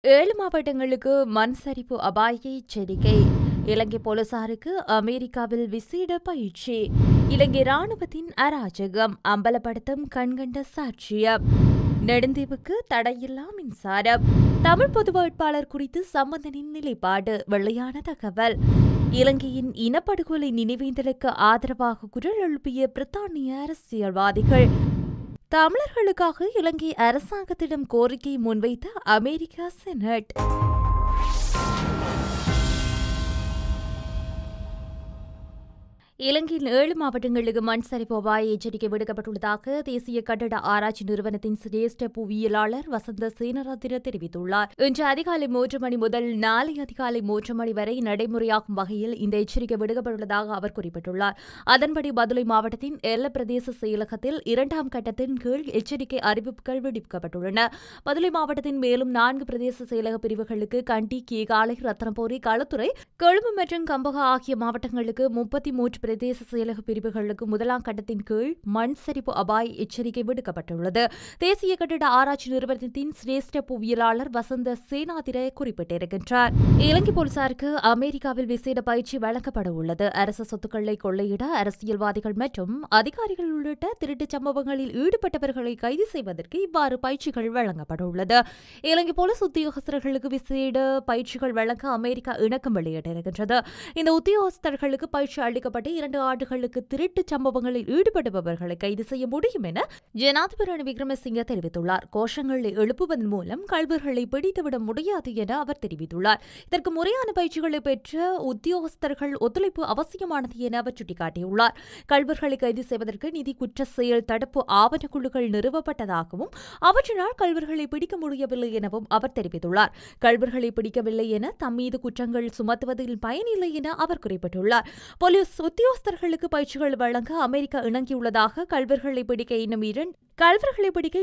7 மாவட்டங்களுக்கு மண் சரிவு அபாய எச்சரிக்கை. இலங்கை போலீசாருக்கு அமெரிக்காவில் விசேட பயிற்சி. இலங்கை ராணுவத்தின் அராஜகம் அம்பலப்படுத்தும் கண்கண்ட சாட்சியம். நெடுந்தீவுக்கு தடையில்லா மின்சாரம். தமிழ் பொது வேட்பாளர் குறித்து சம்பந்தனின் நிலைப்பாடு வெளியான தகவல். இலங்கையின் இனப்படுகொலை நினைவேந்தலுக்கு ஆதரவாக குரல் எழுப்பிய பிரித்தானிய அரசியல்வாதிகள். தமிழர்களுக்காக இலங்கை அரசாங்கத்திடம் கோரிக்கை முன்வைத்த அமெரிக்க செனட். இலங்கையில் 7 மாவட்டங்களுக்கு மண் சரிவு அபாய எச்சரிக்கை விடுக்கப்பட்டுள்ளதாக தேசிய கட்டட ஆராய்ச்சி நிறுவனத்தின் சிரேஷ்ட புவியியலாளர் வசந்த சேனரத்ன தெரிவித்துள்ளார். இன்று அதிகாலை 3 மணி முதல் நாளை அதிகாலை 3 மணி வரை நடைமுறையாகும் வகையில் இந்த எச்சரிக்கை விடுக்கப்பட்டுள்ளதாக அவர் குறிப்பிட்டுள்ளார். அதன்படி பதுளை மாவட்டத்தின் எல்ல பிரதேச செயலகத்தில் 2ஆம் கட்டத்தின் கீழ் எச்சரிக்கை அறிவிப்புகள் விடுக்கப்பட்டுள்ளன. பதுளை மாவட்டத்தின் மேலும் 4 பிரதேச செயலக பிரிவுகளுக்கு கண்டி, கேகாலை, ரத்னபுரி, களுத்துறை, கொழும்பு மற்றும் கம்பகா ஆகிய மாவட்டங்களுக்கு 33 பிரதேச செயலக பிரிவுகளுக்கு 1ஆம் கட்டத்தின் கீழ் மண் சரிவு அபாய எச்சரிக்கை விடுக்கப்பட்டுள்ளது. தேசிய கட்டட ஆராய்ச்சி நிறுவனத்தின் சிரேஷ்ட புவியியலாளர் வசந்த சேனாதிர குறிப்பிட்டிருக்கின்றார். இலங்கை போலீசாருக்கு அமெரிக்காவில் விசேட பயிற்சி வழங்கப்பட உள்ளது. அரசு சொத்துக்களை கொள்ளையிட அரசியல்வாதிகள் மற்றும் அதிகாரிகள் உள்ளிட்ட திருட்டுச் சம்பவங்களில் ஈடுபட்டவர்களை கைது செய்வதற்கு இவ்வாறு பயிற்சிகள் வழங்கப்பட உள்ளது. இலங்கை போலீஸ் உத்தியோகஸ்தர்களுக்கு விசேட பயிற்சிகள் வழங்க அமெரிக்கா இணக்கம் வெளியிட்டிருக்கின்றது. இந்த உத்தியோகஸ்தர்களுக்கு பயிற்சி அளிக்கப்பட்டு 2 ஆண்டுகளுக்கு திருட்டுச் சம்பவங்களில் ஈடுபடுபவர்களை கைது செய்ய முடியும் என ஜனாதிபதி ரணில் விக்ரமசிங்கே தெரிவித்துள்ளார். கோஷங்களை எழுப்புவதன் மூலம் கள்வர்களை பிடித்துவிட முடியாது என அவர் தெரிவித்துள்ளார். இதற்கு முறையான பயிற்சிகளை பெற்ற உத்தியோகஸ்தர்கள் ஒத்துழைப்பு அவசியமானது என அவர் சுட்டிக்காட்டியுள்ளார். கள்வர்களை கைது செய்வதற்கு நிதி குற்ற செயல் தடுப்பு ஆவணக்குழுக்கள் நிறுவப்பட்டதாகவும் அவற்றினால் கள்வர்களை பிடிக்க முடியவில்லை எனவும் அவர் தெரிவித்துள்ளார். கள்வர்களை பிடிக்கவில்லை என தம்மீது குற்றங்கள் சுமத்துவதில் பயனில்லை என அவர் குறிப்பிட்டுள்ளார். போலீஸ் உத்தியோகஸ்தர்களுக்கு பயிற்சிகள் வழங்க அமெரிக்கா இணங்கியுள்ளதாக கள்வர்களை பிடிக்க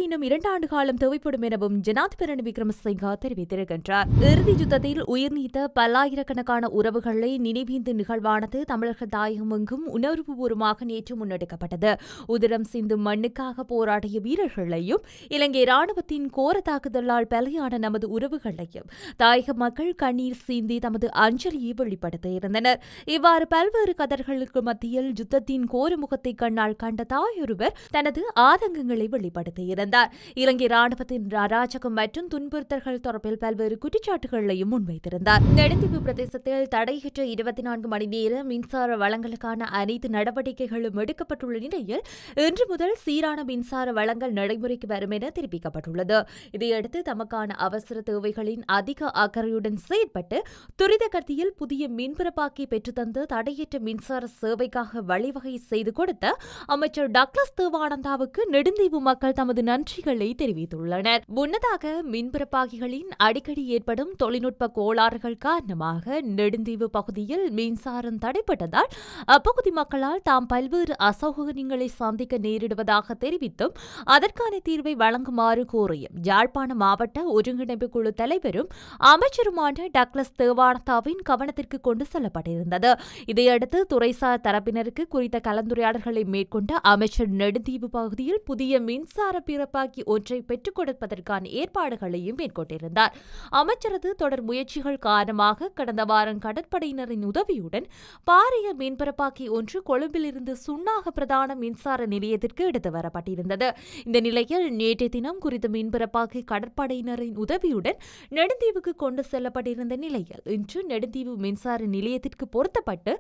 இன்னும் 2 ஆண்டு காலம் தேவைப்படும் எனவும் ஜனாதிபதி ரணில் விக்ரமசிங்கே தெரிவித்திருக்கின்றார். இறுதி யுத்தத்தில் உயிர்நீத்த பல்லாயிரக்கணக்கான உறவுகளை நினைவேந்து நிகழ்வானது தமிழர்கள் தாயகமெங்கும் உணர்வுபூர்வமாக நேற்று முன்னெடுக்கப்பட்டது. உதிரம் சிந்தும் மண்ணுக்காக போராடிய வீரர்களையும் இலங்கை ராணுவத்தின் கோர தாக்குதலால் பலியான நமது உறவுகளையும் தாயக மக்கள் கண்ணீர் சிந்தி தமது அஞ்சலியை வெளிப்படுத்தியிருந்தனர். இவ்வாறு பல்வேறு கதர்களுக்கு மத்தியில் யுத்தத்தின் கோரமுகத்தை கண்ணால் கண்ட தாயொருவர் தனது ஆதங்கங்களை வெளிப்படுத்தியிருந்தார். இலங்கை ராணுவத்தின் அராஜகம் மற்றும் துன்புறுத்தல்கள் தொடர்பில் பல்வேறு குற்றச்சாட்டுகளையும் முன்வைத்திருந்தார். நெடுந்தீவு பிரதேசத்தில் தடையற்ற 24 மணி நேர மின்சார வழங்கலுக்கான அனைத்து நடவடிக்கைகளும் எடுக்கப்பட்டுள்ள நிலையில் இன்று முதல் சீரான மின்சார வழங்கல் நடைமுறைக்கு வரும் என தெரிவிக்கப்பட்டுள்ளது. இதையடுத்து தமக்கான அவசர தேவைகளின் அதிக அக்கறையுடன் செயற்பட்டு துரித கதியில் புதிய மின்பரப்பாக்கி பெற்றுத்தந்து தடையற்ற மின்சார சேவைக்காக வழிவகை செய்து கொடுத்த அமைச்சர் டக்ளஸ் தேவானந்தாவுக்கு நெடுந்தீவு மக்கள் தமது நன்றிகளை தெரிவித்துள்ளனர். முன்னதாக மின்பரப்பாகிகளின் அடிக்கடி ஏற்படும் தொழில்நுட்ப கோளாறுகள் காரணமாக நெடுந்தீவு பகுதியில் மின்சாரம் தடைப்பட்டதால் அப்பகுதி மக்களால் தாம் பல்வேறு அசௌகரியங்களை சந்திக்க நேரிடுவதாக தெரிவித்தும் அதற்கான தீர்வை வழங்குமாறு கோரியும் யாழ்ப்பாண மாவட்ட ஒருங்கிணைப்பு குழு தலைவரும் அமைச்சருமான டக்ளஸ் தேவானந்தாவின் கவனத்திற்கு கொண்டு செல்லப்பட்டிருந்தது. இதையடுத்து துறைசார் தரப்பினருக்கு குறித்த கலந்துரையாடல்களை மேற்கொண்ட அமைச்சர் நெடுந்தீவு பகுதியில் புதிய மின்சார பிறப்பாக்கி ஒன்றை பெற்றுக் கொடுப்பதற்கான ஏற்பாடுகளையும் மேற்கொண்டிருந்தார். அமைச்சரது தொடர் முயற்சிகள் காரணமாக கடந்த வாரம் கடற்படையினரின் உதவியுடன் பாரிய மின்பரப்பாக்கி ஒன்று கொழும்பிலிருந்து சுன்னாக பிரதான மின்சார நிலையத்திற்கு எடுத்து வரப்பட்டிருந்தது. இந்த நிலையில் நேற்றைய தினம் குறித்த மின்பரப்பாக்கி கடற்படையினரின் உதவியுடன் நெடுந்தீவுக்கு கொண்டு செல்லப்பட்டிருந்த நிலையில் இன்று நெடுந்தீவு மின்சார நிலையத்திற்கு பொருத்தப்பட்டு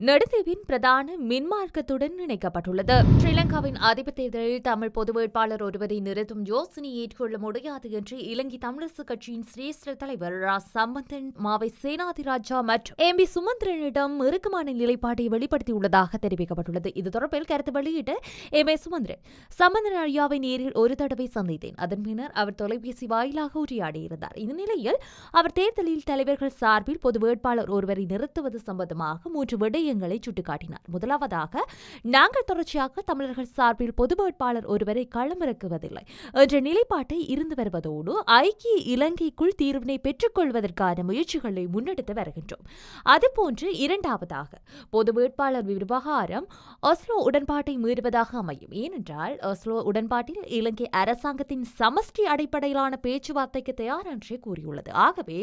நெடுந்தீவின் பிரதான மின்மார்க்கத்துடன் இணைக்கப்பட்டுள்ளது. ஸ்ரீலங்காவின் அதிபர் தேர்தலில் தமிழ் பொது வேட்பாளர் ஒருவரை நிறுத்தும் யோசனையை ஏற்றுக்கொள்ள முடியாது என்று இலங்கை தமிழரசு கட்சியின் சிரேஷ்ட தலைவர் ரா சம்பந்தன், மாவை சேனாதிராஜா மற்றும் எம்பி சுமந்திரனிடம் இறுக்கமான நிலைப்பாட்டை வெளிப்படுத்தியுள்ளதாக தெரிவிக்கப்பட்டுள்ளது. இது தொடர்பில் கருத்து வெளியிட்ட எம் ஏ சுமந்திரன், சம்பந்தன் ஐயாவை நேரில் ஒரு தடவை சந்தித்தேன். அதன் பின்னர் அவர் தொலைபேசி வாயிலாக உரையாடியிருந்தார். இந்த நிலையில் அவர் தேர்தலில் தலைவர்கள் சார்பில் பொது வேட்பாளர் ஒருவரை நிறுத்துவது சம்பந்தமாக 3 விடயங்கள் விடயங்களை சுட்டிக்காட்டினார். முதலாவதாக, நாங்கள் தொடர்ச்சியாக தமிழர்கள் சார்பில் பொது வேட்பாளர் ஒருவரை களமிறக்குவதில்லை என்ற நிலைப்பாட்டை இருந்து வருவதோடு ஐக்கிய இலங்கைக்குள் தீர்வினை பெற்றுக்கொள்வதற்கான முயற்சிகளை முன்னெடுத்து வருகின்றோம். அதுபோன்று இரண்டாவதாக, பொது வேட்பாளர் விவகாரம் ஒஸ்லோ உடன்பாட்டை மீறுவதாக அமையும். ஏனென்றால் ஒஸ்லோ உடன்பாட்டில் இலங்கை அரசாங்கத்தின் சமஷ்டி அடிப்படையிலான பேச்சுவார்த்தைக்கு தயார் என்றே கூறியுள்ளது. ஆகவே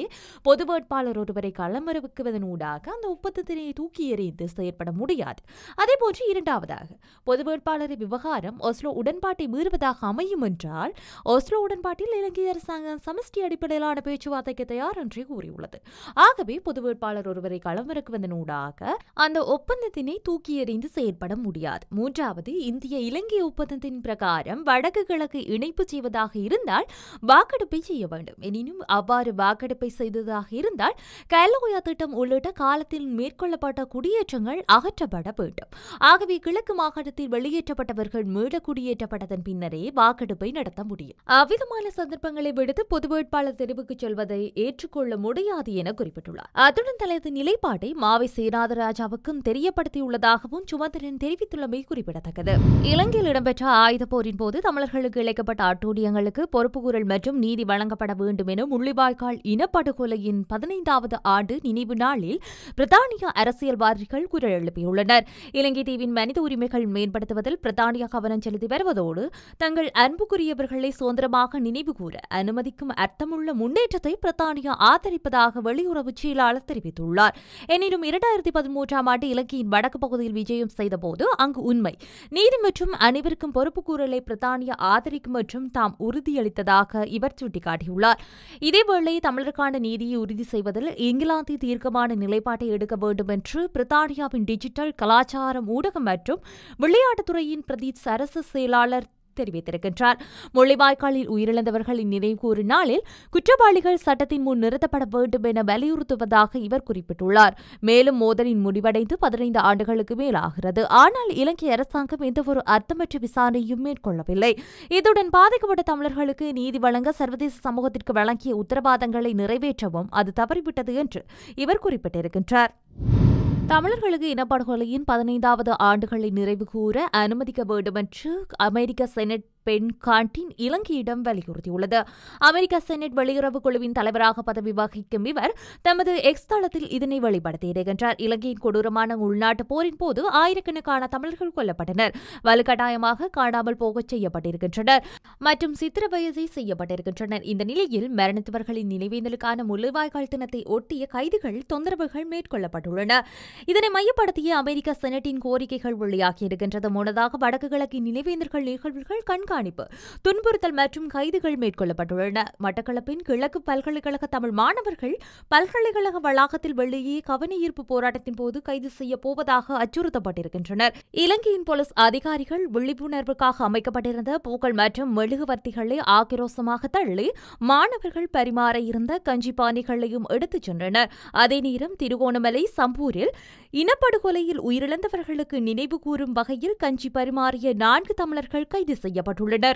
பொது வேட்பாளர் ஒருவரை களமிறக்குவதனூடாக அந்த ஒப்பந்தத்தினை தூக்கி எறிந்து செயற்பட முடியாது. அதேபோன்று இரண்டாவதாக, பொது வேட்பாளர் விவகாரம் ஒஸ்லோ உடன்பாட்டை மீறுவதாக அமையும் என்றால் ஒஸ்லோ உடன்பாட்டில் இலங்கை அரசாங்கம் சமஷ்டி அடிப்படையிலான பேச்சுவார்த்தைக்கு தயார் என்றே கூறியுள்ளது. ஆகவே பொது வேட்பாளர் ஒருவரை களமிறக்குவதனூடாக அந்த ஒப்பந்தத்தினை தூக்கி எறிந்து செயற்பட முடியாது. மூன்றாவது, இந்திய இலங்கை ஒப்பந்தத்தின் பிரகாரம் வடக்கு கிழக்கு இணைப்பு செய்வதாக இருந்தால் வாக்கெடுப்பை செய்ய வேண்டும். எனினும் அவ்வாறு வாக்கெடுப்பை செய்ததாக இருந்தால் கலோயா திட்டம் உள்ளிட்ட காலத்தில் மேற்கொள்ளப்பட்ட குடியேற்றங்கள் அகற்றப்பட வேண்டும். ஆகவே கிழக்கு மாகாணத்தில் வெளியேற்றப்பட்டவர்கள் மீள குடியேற்றப்பட்டதன் பின்னரே வாக்கெடுப்பை நடத்த முடியும். அவ்விதமான சந்தர்ப்பங்களை விடுத்து பொது வேட்பாளர் தெரிவுக்கு செல்வதை ஏற்றுக்கொள்ள முடியாது என குறிப்பிட்டுள்ளார். அத்துடன் தனது நிலைப்பாட்டை மாவை சேனாதராஜாவுக்கும் தெரியப்படுத்தியுள்ளதாகவும் சுமந்திரன் தெரிவித்துள்ளமை குறிப்பிடத்தக்கது. இலங்கையில் இடம்பெற்ற ஆயுத போரின் போது தமிழர்களுக்கு இழைக்கப்பட்ட அட்டூழியங்களுக்கு பொறுப்புக்கூறல் மற்றும் நீதி வழங்கப்பட வேண்டும் என முள்ளிவாய்க்கால் இனப்படுகொலையின் 15வது ஆண்டு நினைவு நாளில் பிரித்தானிய அரசியல்வாதிகள் குரல் எழுப்பியுள்ளனர். இலங்கை தீவின் மனித உரிமைகள் மேம்படுத்துவதில் பிரித்தானியா கவனம் செலுத்தி வருவதோடு தங்கள் அன்புக்குரியவர்களை சுதந்திரமாக நினைவு கூற அனுமதிக்கும் அர்த்தமுள்ள முன்னேற்றத்தை பிரித்தானியா ஆதரிப்பதாக வெளியுறவு செயலாளர் தெரிவித்துள்ளார். எனினும் 2013ஆம் ஆண்டு இலங்கையின் வடக்கு பகுதியில் விஜயம் செய்தபோது அங்கு உண்மை, நீதி மற்றும் அனைவருக்கும் பொறுப்புக்கூறலை பிரித்தானியா ஆதரிக்கும் மற்றும் தாம் உறுதியளித்ததாக இவர் சுட்டிக்காட்டியுள்ளார். இதேவேளை தமிழருக்கான நீதியை உறுதி செய்வதில் இங்கிலாந்து தீர்க்கமான நிலைப்பாட்டை எடுக்க வேண்டும் என்று பிரித்தானியாவின் டிஜிட்டல் கலாச்சாரம் ஊடகம் மற்றும் விளையாட்டுத்துறையின் பிரதி அரசு செயலாளர் தெரிவித்திருக்கின்றார். முள்ளிவாய்க்காலில் உயிரிழந்தவர்களின் நினைவுகூரும் நாளில் குற்றவாளிகள் சட்டத்தின் முன் நிறுத்தப்பட வேண்டும் என வலியுறுத்துவதாக இவர் குறிப்பிட்டுள்ளார். மேலும் மோதலின் முடிவடைந்து 15 ஆண்டுகளுக்கு மேலாகிறது. ஆனால் இலங்கை அரசாங்கம் எந்தவொரு அர்த்தமற்ற விசாரணையும் மேற்கொள்ளவில்லை. இதுடன் பாதிக்கப்பட்ட தமிழர்களுக்கு நீதி வழங்க சர்வதேச சமூகத்திற்கு வழங்கிய உத்தரவாதங்களை நிறைவேற்றவும் அது தவறிவிட்டது என்று இவர் குறிப்பிட்டிருக்கின்றார். தமிழர்களுக்கு இனப்படுகொலையின் 15வது ஆண்டுகளை நிறைவுகூர அனுமதிக்க வேண்டும் என்று அமெரிக்க செனட் பென் கான்டின் இலங்கையிடம் வலியுறுத்தியுள்ளது. அமெரிக்க செனட் வெளியுறவு குழுவின் தலைவராக பதவி வகிக்கும் இவர் தமது எக்ஸ் தளத்தில் இதனை வெளிப்படுத்தியிருக்கின்றார். இலங்கையின் கொடூரமான உள்நாட்டு போரின் போது ஆயிரக்கணக்கான தமிழர்கள் கொல்லப்பட்டனர், வலுக்கட்டாயமாக காணாமல் போகச் செய்யப்பட்டிருக்கின்றனர் மற்றும் சித்திரவதை செய்யப்பட்டிருக்கின்றனர். இந்த நிலையில் மரணித்தவர்களின் நினைவேந்தலுக்கான முள்ளிவாய்க்கால் தினத்தை ஒட்டிய கைதுகள் தொந்தரவுகள் மேற்கொள்ளப்பட்டுள்ளன. இதனை மையப்படுத்திய அமெரிக்க செனட்டின் கோரிக்கைகள் வெளியாகியிருக்கின்றது. முன்னதாக வடக்கு கிழக்கின் நினைவேந்தல்கள் நிகழ்வுகள் கண்காணிப்பு, துன்புறுத்தல் மற்றும் கைதுகள் மேற்கொள்ளப்பட்டுள்ளன. மட்டக்களப்பின் கிழக்கு பல்கலைக்கழக தமிழ் மாணவர்கள் பல்கலைக்கழக வளாகத்தில் வெளியே கவனஈர்ப்பு போராட்டத்தின் போது கைது செய்ய போவதாக அச்சுறுத்தப்பட்டிருக்கின்றனர். இலங்கையின் போலீஸ் அதிகாரிகள் விழிப்புணர்வுக்காக அமைக்கப்பட்டிருந்த பூக்கள் மற்றும் மெழுகுவர்த்திகளை ஆக்கிரோசமாக தள்ளி மாணவர்கள் பரிமாற இருந்த கஞ்சி பானைகளையும் எடுத்துச் சென்றனர். அதே நேரம் திருகோணமலை சம்பூரில் இனப்படுகொலையில் உயிரிழந்தவர்களுக்கு நினைவு கூறும் வகையில் கஞ்சி பரிமாறிய 4 தமிழர்கள் கைது செய்யப்பட்டுள்ளனர்.